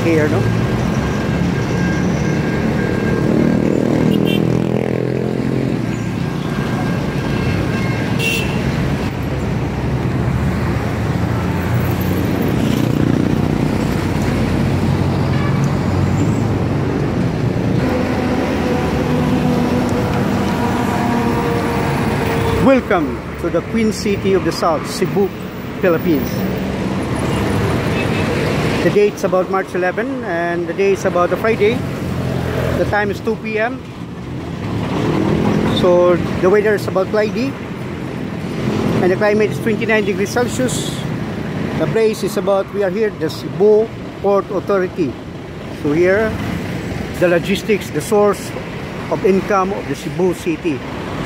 here, no? Welcome to the Queen City of the South, Cebu, Philippines. The date is about March 11 and the day is about a Friday. The time is 2 p.m. So the weather is about cloudy and the climate is 29 degrees Celsius. The place is about, we are here, the Cebu Port Authority. So here, the logistics, the source of income of the Cebu City.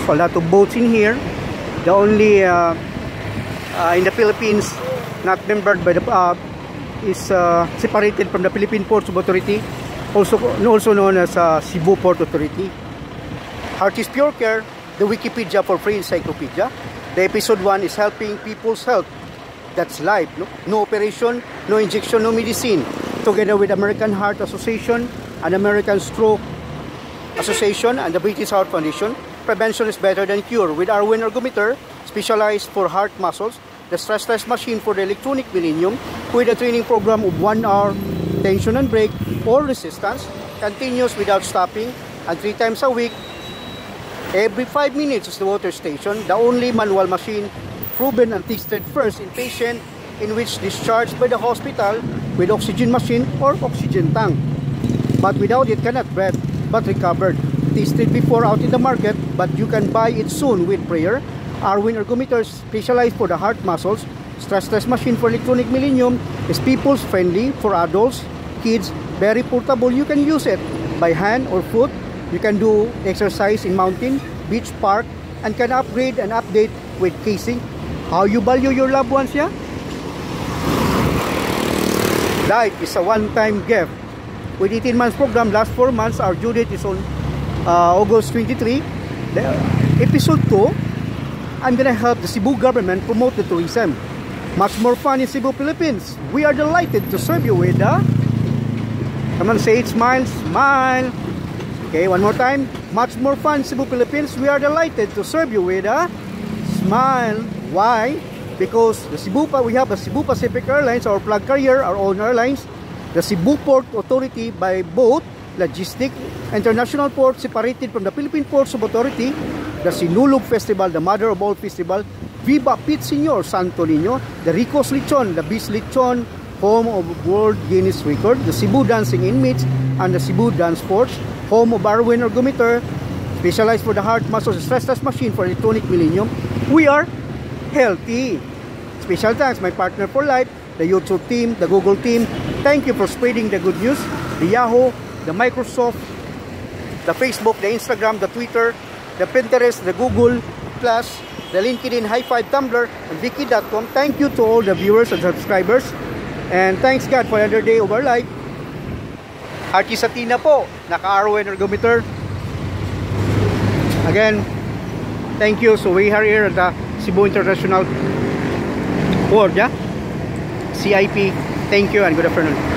So a lot of boats in here. The only in the Philippines not membered by the is separated from the Philippine Ports Authority, also known as Cebu Port Authority. Heart is Pure Care, the Wikipedia for free encyclopedia. The episode 1 is helping people's health. That's life. No operation, no injection, no medicine. Together with American Heart Association and American Stroke Association and the British Heart Foundation, prevention is better than cure. With Arwen Ergometer, specialized for heart muscles, the stress test machine for the electronic millennium, with a training program of 1 hour, tension and break or resistance, continuous without stopping, and 3 times a week. Every 5 minutes is the water station, the only manual machine proven and tested first in patient in which discharged by the hospital with oxygen machine or oxygen tank. But without it cannot breathe, but recovered. Tested before out in the market, but you can buy it soon with prayer. Arwen Ergometer, specialized for the heart muscles, stress test machine for electronic millennium, is people's friendly for adults, kids, very portable. You can use it by hand or foot. You can do exercise in mountain, beach, park, and can upgrade and update with casing. How you value your loved ones, yeah? Life is a one-time gift. With 18 months program, last 4 months, our due date is on August 23. Episode 2, I'm gonna help the Cebu government promote the tourism. Much more fun in Cebu, Philippines. We are delighted to serve you with the... Come on, say it, smile, smile. Okay, one more time. Much more fun in Cebu, Philippines. We are delighted to serve you with a smile. Why? Because we have the Cebu Pacific Airlines, our flag carrier, our own airlines. The Cebu Port Authority by boat, logistic, international port separated from the Philippine Ports Authority. The Sinulog Festival, the mother of all festival. Viva Pete Señor Santo Niño. The Ricos Lechon, the Bis Lechon, home of World Guinness Record. The Cebu Dancing Inmates and the Cebu Dance Sports, home of Arwen Ergometer, specialized for the heart muscles, stress test machine for electronic millennium. We are healthy. Special thanks my partner for life, the YouTube team, the Google team. Thank you for spreading the good news. The Yahoo, the Microsoft, the Facebook, the Instagram, the Twitter, the Pinterest, the Google Plus, the LinkedIn, High Five, Tumblr, and Viki.com. Thank you to all the viewers and subscribers. And thanks God for another day of our life. Archie Satina po, naka-Arwen Ergometer. Again, thank you. So we are here at the Cebu International Port, yeah? CIP. Thank you and good afternoon.